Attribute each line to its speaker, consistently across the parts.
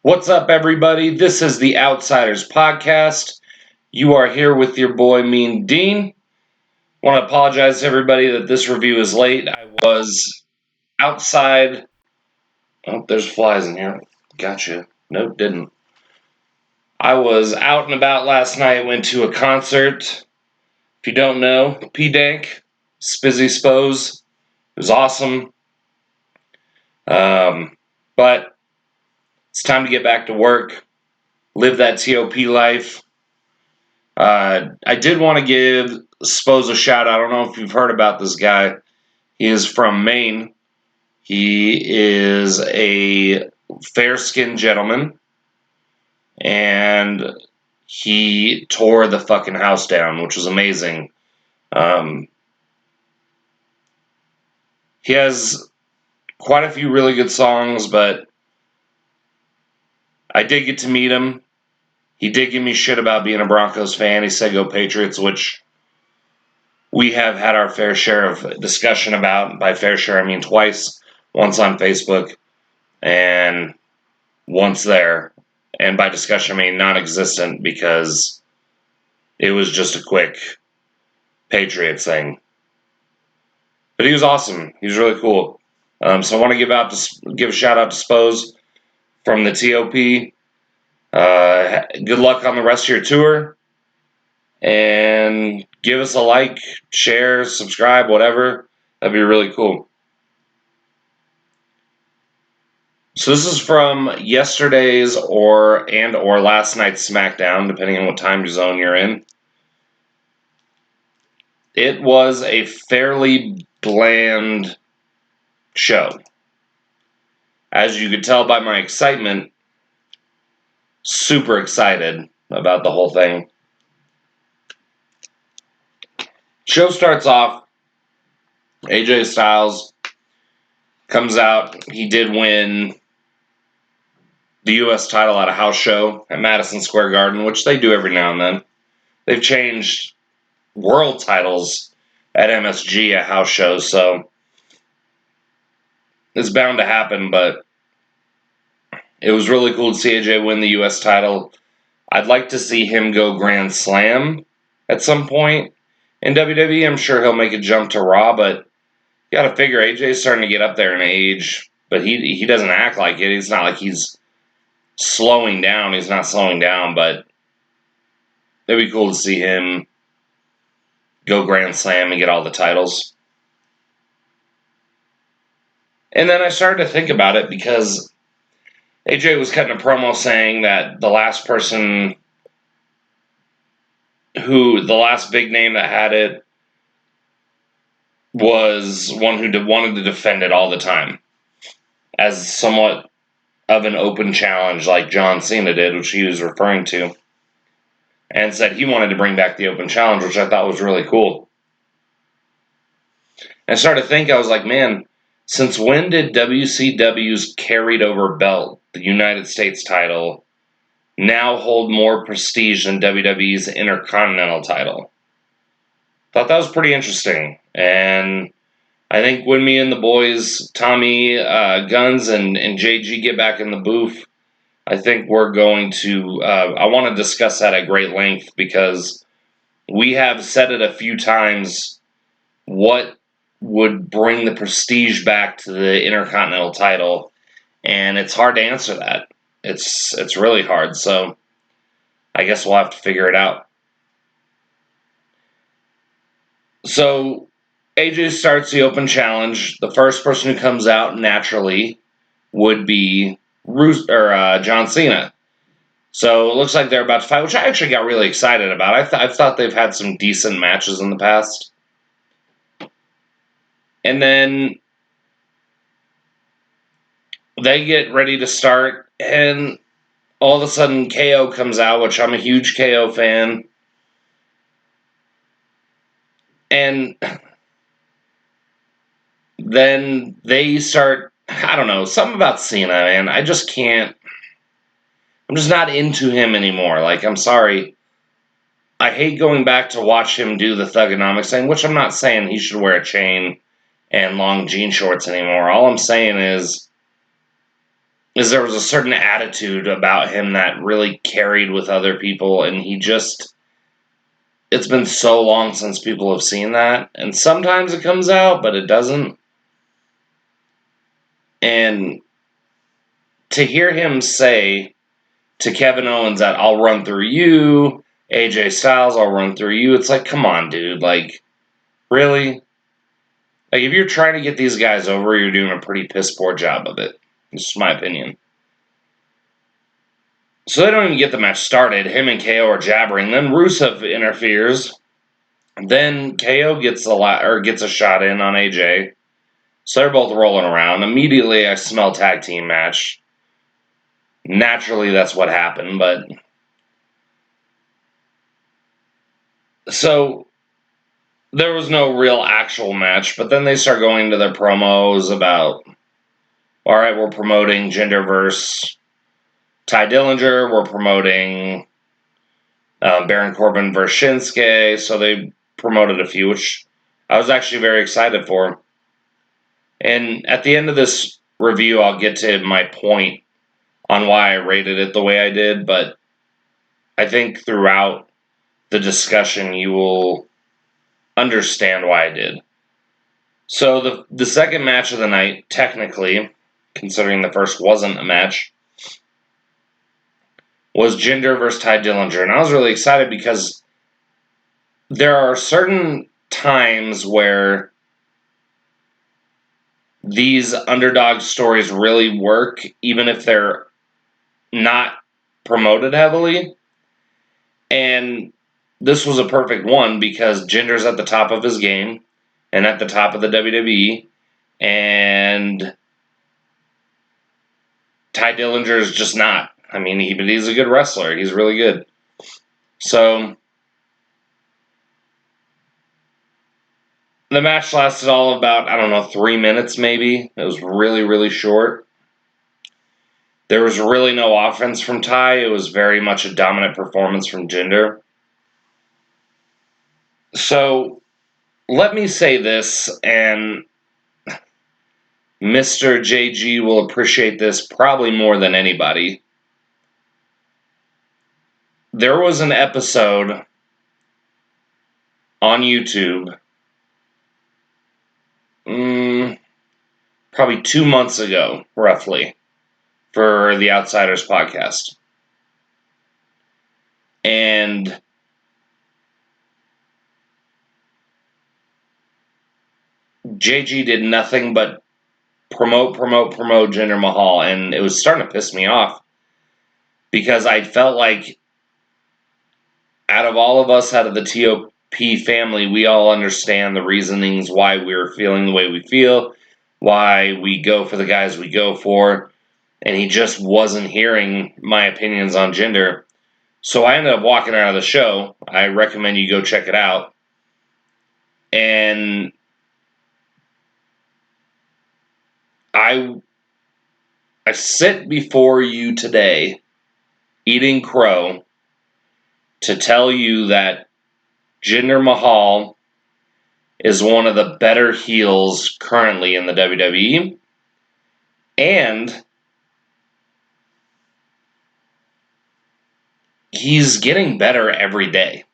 Speaker 1: What's up, everybody? This is the Outsiders Podcast. You are here with your boy, Mean Dean. I want to apologize to everybody that this review is late. I was outside. Oh, there's flies in here. Gotcha. Nope, didn't. I was out and about last night, went to a concert. If you don't know, P-Dank, Spizzy Spose. It was awesome. But it's time to get back to work, live that TOP life. I did want to give Spose a shout out. I don't know if you've heard about this guy. He is from Maine. He is a fair-skinned gentleman, and he tore the fucking house down, which was amazing. He has quite a few really good songs, but I did get to meet him. He did give me shit about being a Broncos fan. He said go Patriots, which we have had our fair share of discussion about. By fair share, I mean twice. Once on Facebook and once there. And by discussion, I mean non-existent because it was just a quick Patriots thing. But he was awesome. He was really cool. So I want to give a shout out to Spose from the TOP. Good luck on the rest of your tour. And give us a like, share, subscribe, whatever. That'd be really cool. So this is from yesterday's or last night's Smackdown, depending on what time zone you're in. It was a fairly bland show. As you could tell by my excitement, super excited about the whole thing. Show starts off, AJ Styles comes out. He did win the U.S. title at a house show at Madison Square Garden, which they do every now and then. They've changed world titles at MSG at house shows, so it's bound to happen, but it was really cool to see AJ win the U.S. title. I'd like to see him go Grand Slam at some point in WWE. I'm sure he'll make a jump to Raw, but you gotta figure AJ's starting to get up there in age, but he doesn't act like it. It's not like he's slowing down. He's not slowing down, but it'd be cool to see him go Grand Slam and get all the titles. And then I started to think about it because AJ was cutting a promo saying that the last big name that had it was one who wanted to defend it all the time as somewhat of an open challenge like John Cena did, which he was referring to, and said he wanted to bring back the open challenge, which I thought was really cool. And I started to think, I was like, man, since when did WCW's carried over belt, the United States title, now hold more prestige than WWE's Intercontinental title? Thought that was pretty interesting. And I think when me and the boys, Tommy, Guns, and JG get back in the booth, I think we're going to, I want to discuss that at great length because we have said it a few times, what would bring the prestige back to the Intercontinental title, and it's hard to answer that. It's really hard, so I guess we'll have to figure it out. So AJ starts the open challenge. The first person who comes out naturally would be John Cena. So it looks like they're about to fight, which I actually got really excited about. I thought they've had some decent matches in the past. And then they get ready to start, and all of a sudden KO comes out, which I'm a huge KO fan. And then they start, I don't know, something about Cena, man. I'm just not into him anymore. Like, I'm sorry. I hate going back to watch him do the Thuganomics thing, which I'm not saying he should wear a chain and long jean shorts anymore. All I'm saying is is there was a certain attitude about him that really carried with other people, and it's been so long since people have seen that, and sometimes it comes out, but it doesn't. And to hear him say to Kevin Owens that I'll run through you, AJ Styles, I'll run through you, it's like, come on, dude, like, really? Like, if you're trying to get these guys over, you're doing a pretty piss poor job of it. This is my opinion. So they don't even get the match started. Him and KO are jabbering. Then Rusev interferes. Then KO gets a shot in on AJ. So they're both rolling around. Immediately, I smell tag team match. Naturally, that's what happened. But so there was no real actual match. But then they start going into their promos about, all right, we're promoting Jinder versus Ty Dillinger. We're promoting Baron Corbin versus Shinsuke. So they promoted a few, which I was actually very excited for. And at the end of this review, I'll get to my point on why I rated it the way I did. But I think throughout the discussion, you will understand why I did. So the second match of the night, technically, considering the first wasn't a match, was Jinder versus Ty Dillinger. And I was really excited because there are certain times where these underdog stories really work, even if they're not promoted heavily. And this was a perfect one because Jinder's at the top of his game and at the top of the WWE. And Ty Dillinger is just not. I mean, he's a good wrestler. He's really good. So the match lasted all about, 3 minutes maybe. It was really, really short. There was really no offense from Ty. It was very much a dominant performance from Jinder. So let me say this, and Mr. JG will appreciate this probably more than anybody. There was an episode on YouTube probably 2 months ago, roughly, for the Outsiders podcast. And JG did nothing but promote Jinder Mahal, and it was starting to piss me off because I felt like out of all of us, out of the TOP family, we all understand the reasonings why we're feeling the way we feel, why we go for the guys we go for, and he just wasn't hearing my opinions on Jinder. So I ended up walking out of the show. I recommend you go check it out. And I sit before you today, eating crow, to tell you that Jinder Mahal is one of the better heels currently in the WWE. And he's getting better every day.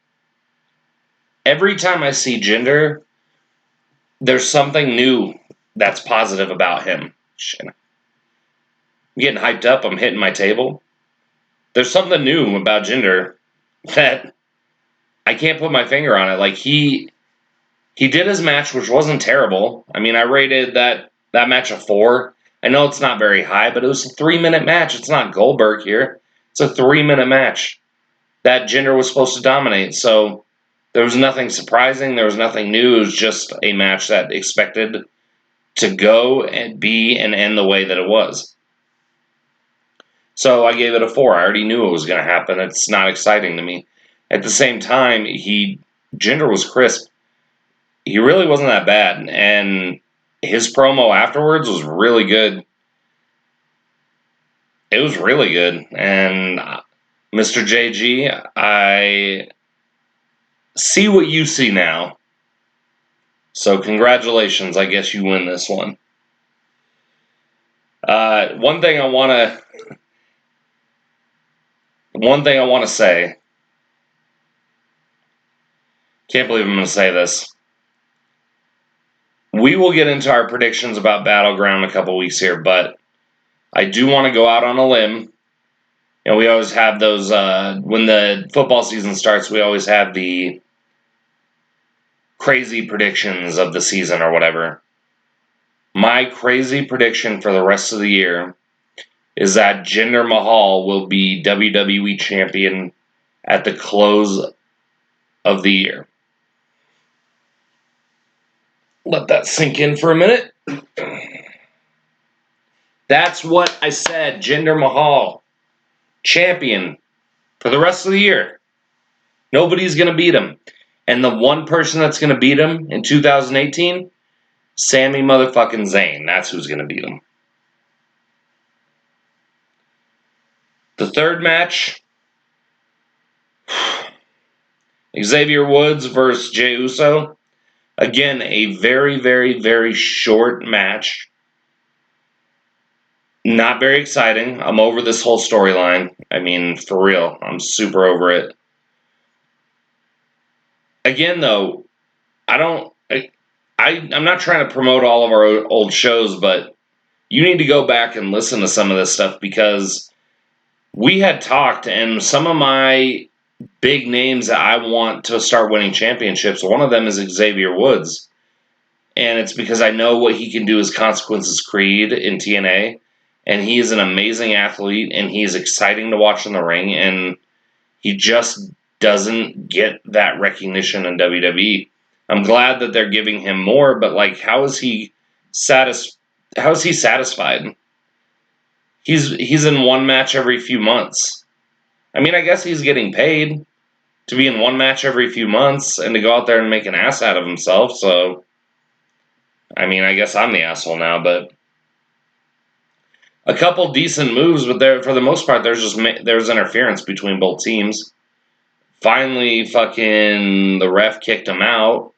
Speaker 1: Every time I see Jinder, there's something new that's positive about him. Shit. I'm getting hyped up. I'm hitting my table. There's something new about Jinder that I can't put my finger on it. Like, he did his match, which wasn't terrible. I mean, I rated that match a 4. I know it's not very high, but it was a 3-minute match. It's not Goldberg here. It's a 3-minute match that Jinder was supposed to dominate. So there was nothing surprising. There was nothing new. It was just a match that expected to go and be and end the way that it was. So I gave it a 4. I already knew it was going to happen. It's not exciting to me. At the same time, Jinder was crisp. He really wasn't that bad. And his promo afterwards was really good. It was really good. And Mr. JG, I see what you see now. So congratulations. I guess you win this one. One thing I want to say. Can't believe I'm going to say this. We will get into our predictions about Battleground in a couple weeks here, but I do want to go out on a limb. And we always have those, when the football season starts, we always have the crazy predictions of the season or whatever. My crazy prediction for the rest of the year is that Jinder Mahal will be WWE champion at the close of the year. Let that sink in for a minute. That's what I said. Jinder Mahal, champion for the rest of the year. Nobody's going to beat him. And the one person that's going to beat him in 2018, Sami motherfucking Zayn. That's who's going to beat him. The third match, Xavier Woods versus Jey Uso. Again, a very, very, very short match. Not very exciting. I'm over this whole storyline. I mean, for real. I'm super over it. Again, though, I'm not trying to promote all of our old shows, but you need to go back and listen to some of this stuff because we had talked, and some of my big names that I want to start winning championships, one of them is Xavier Woods. And it's because I know what he can do as Consequences Creed in TNA. And he is an amazing athlete, and he's exciting to watch in the ring, and he just doesn't get that recognition in WWE. I'm glad that they're giving him more, but like, how is he satisfied? He's in one match every few months. I mean, I guess he's getting paid to be in one match every few months and to go out there and make an ass out of himself. So, I mean, I guess I'm the asshole now, but a couple decent moves, but there for the most part, there's interference between both teams. Finally, fucking the ref kicked him out,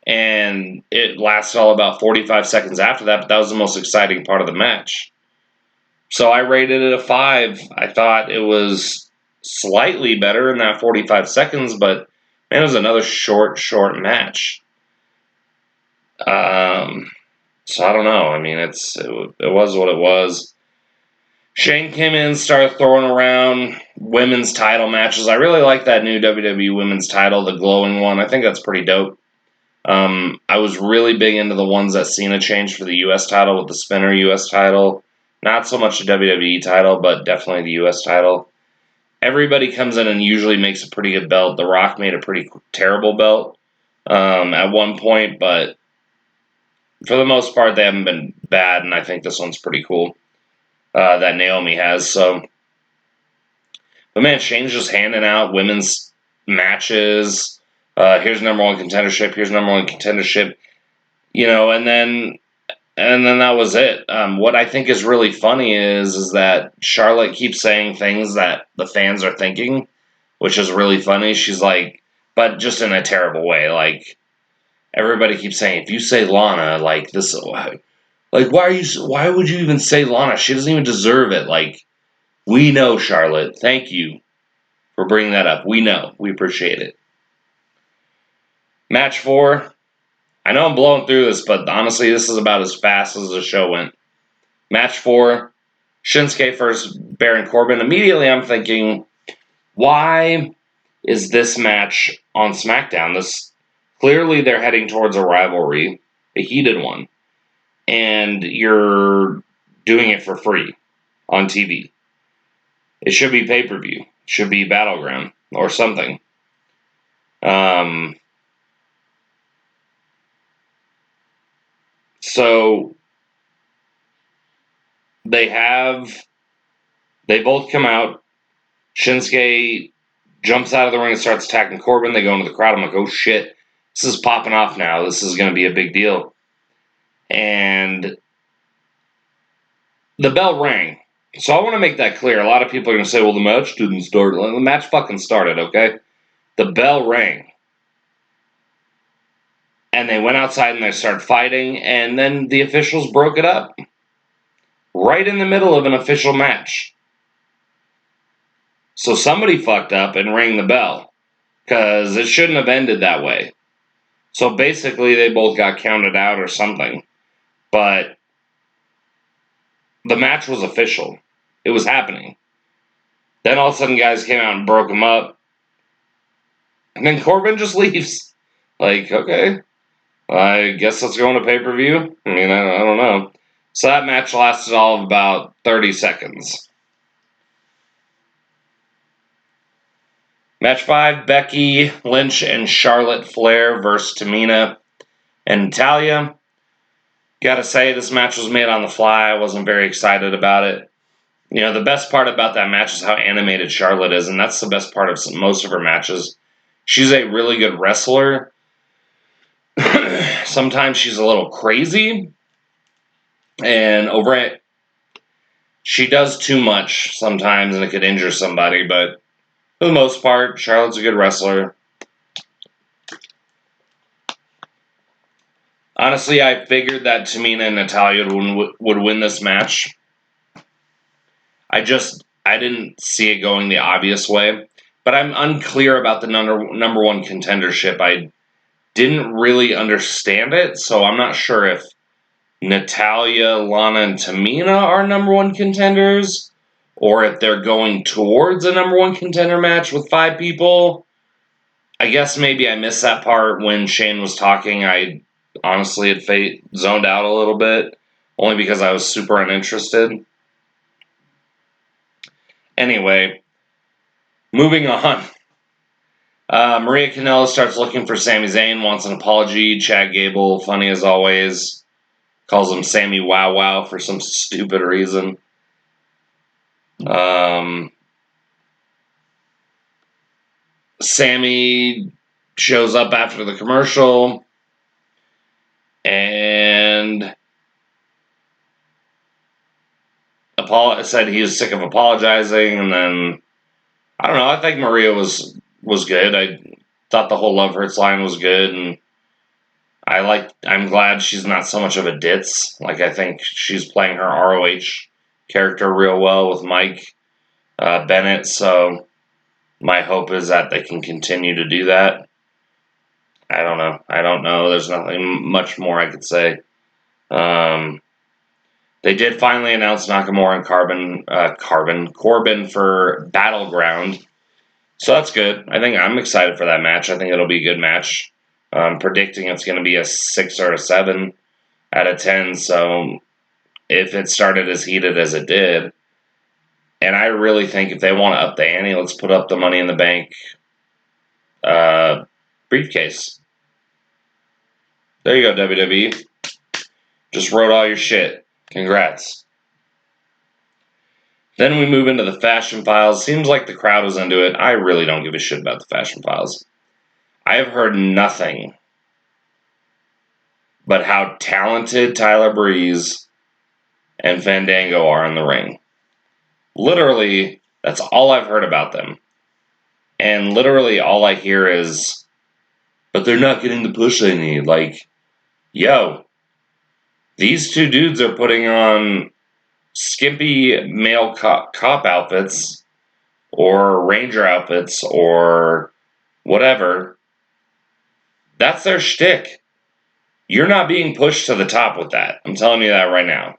Speaker 1: and it lasted all about 45 seconds after that. But that was the most exciting part of the match. So I rated it a 5. I thought it was slightly better in that 45 seconds, but man, it was another short match. So I don't know. I mean, it was what it was. Shane came in, started throwing around women's title matches. I really like that new WWE women's title, the glowing one. I think that's pretty dope. I was really big into the ones that Cena changed for the U.S. title with the spinner U.S. title. Not so much the WWE title, but definitely the U.S. title. Everybody comes in and usually makes a pretty good belt. The Rock made a pretty terrible belt at one point, but for the most part, they haven't been bad, and I think this one's pretty cool that Naomi has. So, but man, Shane's just handing out women's matches. Here's number one contendership. Here's number one contendership. You know, and then that was it. What I think is really funny is that Charlotte keeps saying things that the fans are thinking, which is really funny. She's like, but just in a terrible way. Like, everybody keeps saying, if you say Lana, like this, like why would you even say Lana? She doesn't even deserve it. Like, we know, Charlotte. Thank you for bringing that up. We know. We appreciate it. Match 4. I know I'm blowing through this, but honestly, this is about as fast as the show went. Match 4. Shinsuke versus Baron Corbin. Immediately, I'm thinking, why is this match on Smackdown? Clearly, they're heading towards a rivalry, a heated one, and you're doing it for free on TV. It should be pay-per-view. It should be Battleground or something. So they both come out. Shinsuke jumps out of the ring and starts attacking Corbin. They go into the crowd. I'm like, oh shit, this is popping off now. This is going to be a big deal. And the bell rang. So I want to make that clear. A lot of people are going to say, well, the match didn't start. The match fucking started, okay? The bell rang. And they went outside and they started fighting, and then the officials broke it up. right in the middle of an official match. So somebody fucked up and rang the bell, because it shouldn't have ended that way. So basically, they both got counted out or something. But the match was official. It was happening. Then all of a sudden, guys came out and broke him up. And then Corbin just leaves. Like, okay, I guess let's go on a pay-per-view. I mean, I don't know. So that match lasted all of about 30 seconds. Match 5, Becky, Lynch, and Charlotte Flair versus Tamina and Natalya. Gotta say, this match was made on the fly. I wasn't very excited about it. You know, the best part about that match is how animated Charlotte is, and that's the best part of most of her matches. She's a really good wrestler. Sometimes she's a little crazy, and over it, she does too much sometimes, and it could injure somebody, but for the most part, Charlotte's a good wrestler. Honestly, I figured that Tamina and Natalya would win this match. I didn't see it going the obvious way, but I'm unclear about the number one contendership. I didn't really understand it, so I'm not sure if Natalya, Lana, and Tamina are number one contenders, or if they're going towards a number one contender match with 5 people. I guess maybe I missed that part when Shane was talking. I honestly had zoned out a little bit, only because I was super uninterested. Anyway, moving on. Maria Kanellis starts looking for Sami Zayn, wants an apology. Chad Gable, funny as always, calls him Sammy Wow Wow for some stupid reason. Sammy shows up after the commercial and said he was sick of apologizing, and then I don't know. I think Maria was good. I thought the whole Love Hurts line was good, and I'm glad she's not so much of a ditz. Like, I think she's playing her ROH character real well with Mike Bennett. So my hope is that they can continue to do that. I don't know. There's nothing much more I could say. They did finally announce Nakamura and Corbin for Battleground. So that's good. I'm excited for that match. I think it'll be a good match. I'm predicting it's going to be a 6 or a 7 out of 10. So if it started as heated as it did, and I really think if they want to up the ante, let's put up the Money in the Bank briefcase. There you go, WWE. Just wrote all your shit. Congrats. Then we move into the Fashion Files. Seems like the crowd was into it. I really don't give a shit about the Fashion Files. I have heard nothing but how talented Tyler Breeze and Fandango are in the ring. Literally, that's all I've heard about them. And literally all I hear is, but they're not getting the push they need. Like, yo, these 2 dudes are putting on skimpy male cop outfits or ranger outfits or whatever. That's their shtick. You're not being pushed to the top with that. I'm telling you that right now.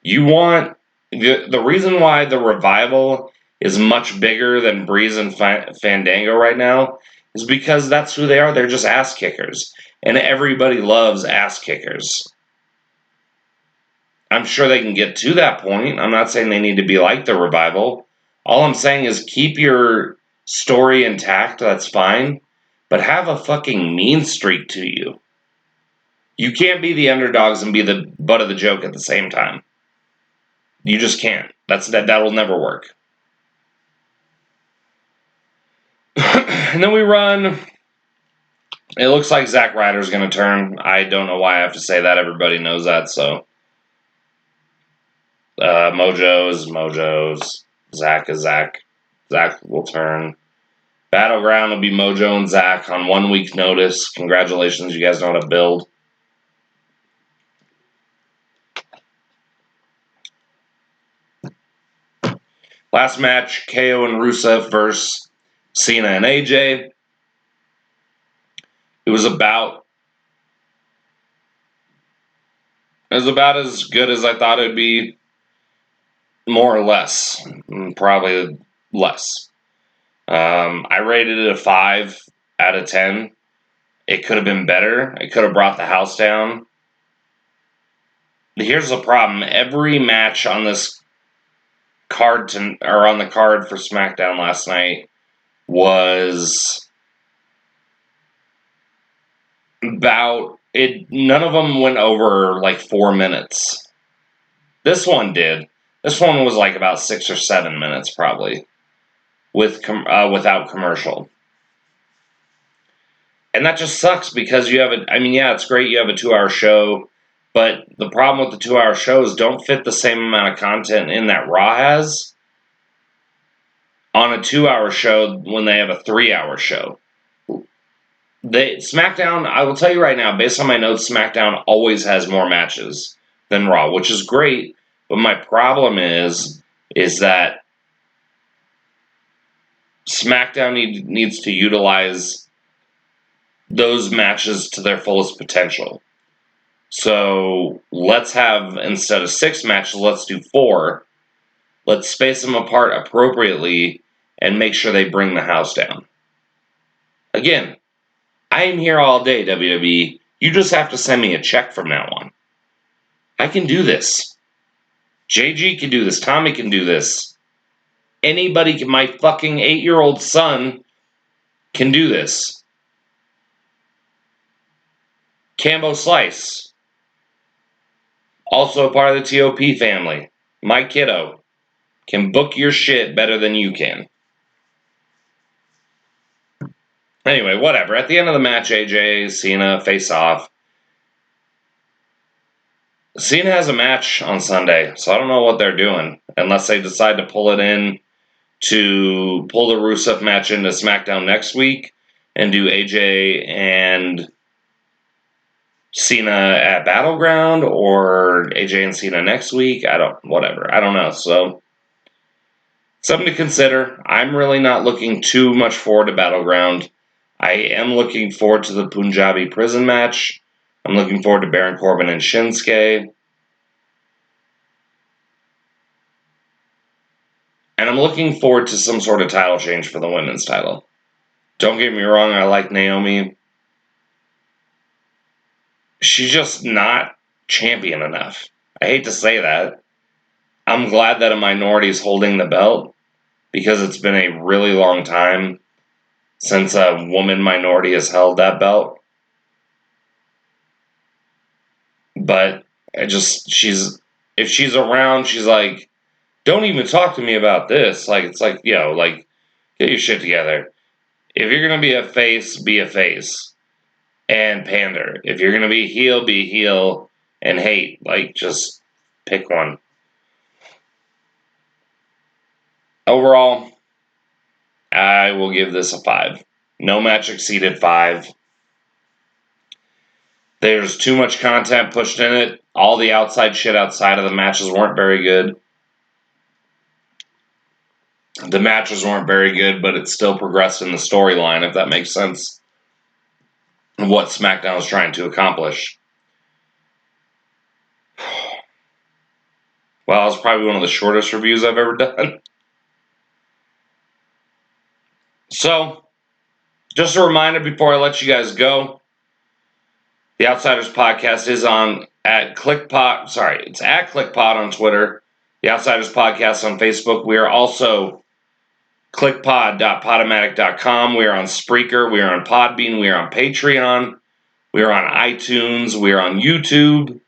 Speaker 1: You want the reason why the Revival is much bigger than Breeze and Fandango right now is because that's who they are. They're just ass kickers. And everybody loves ass kickers. I'm sure they can get to that point. I'm not saying they need to be like the Revival. All I'm saying is keep your story intact. That's fine. But have a fucking mean streak to you. You can't be the underdogs and be the butt of the joke at the same time. You just can't. That'll never work. And then we run. It looks like Zack Ryder's going to turn. I don't know why I have to say that. Everybody knows that. So, Mojo is Mojo's. Zack is Zack. Zack will turn. Battleground will be Mojo and Zack on 1 week notice. Congratulations, you guys know how to build. Last match, KO and Rusev versus Cena and AJ. It was about as good as I thought it would be, more or less. Probably less. I rated it a 5 out of 10. It could have been better. It could have brought the house down. Here's the problem. Every match on this card on the card for Smackdown last night was about it. None of them went over like 4 minutes. This one did. This one was like about 6 or 7 minutes probably, without commercial. And that just sucks because you have it's great you have a 2-hour show, but the problem with the 2-hour shows don't fit the same amount of content in that Raw has on a 2-hour show when they have a 3-hour show. SmackDown, I will tell you right now, based on my notes, SmackDown always has more matches than Raw, which is great, but my problem is that SmackDown needs to utilize those matches to their fullest potential. So let's have, instead of 6 matches, let's do 4. Let's space them apart appropriately and make sure they bring the house down. Again, I am here all day, WWE. You just have to send me a check from now on. I can do this. JG can do this. Tommy can do this. Anybody can. My fucking 8-year-old son can do this. Cambo Slice, also a part of the TOP family. My kiddo can book your shit better than you can. Anyway, whatever. At the end of the match, AJ, Cena face off. Cena has a match on Sunday, so I don't know what they're doing. Unless they decide to pull the Rusev match into SmackDown next week and do AJ and Cena at Battleground, or AJ and Cena next week. I don't know. So, something to consider. I'm really not looking too much forward to Battleground. I am looking forward to the Punjabi prison match. I'm looking forward to Baron Corbin and Shinsuke. And I'm looking forward to some sort of title change for the women's title. Don't get me wrong, I like Naomi. She's just not champion enough. I hate to say that. I'm glad that a minority is holding the belt, because it's been a really long time since a woman minority has held that belt. But if she's around, she's like, don't even talk to me about this. Like, it's like, get your shit together. If you're going to be a face, be a face. And pander. If you're going to be a heel and hate. Like, just pick one. Overall, I will give this a 5. No match exceeded 5. There's too much content pushed in it. All the outside shit outside of the matches weren't very good. The matches weren't very good, but it still progressed in the storyline, if that makes sense. What SmackDown is trying to accomplish. Well, it's probably one of the shortest reviews I've ever done. So, just a reminder before I let you guys go. The Outsiders Podcast is at ClickPod. It's at ClickPod on Twitter. The Outsiders Podcast on Facebook. We are also clickpod.podomatic.com. We are on Spreaker. We are on Podbean. We are on Patreon. We are on iTunes. We are on YouTube.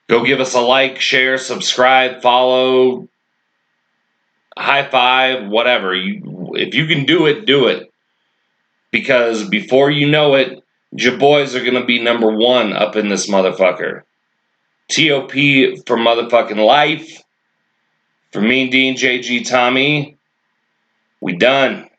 Speaker 1: Go give us a like, share, subscribe, follow, high five, whatever. If you can do it, do it. Because before you know it, your boys are going to be number 1 up in this motherfucker. TOP for motherfucking life. For me, Dean, JG, Tommy, we done.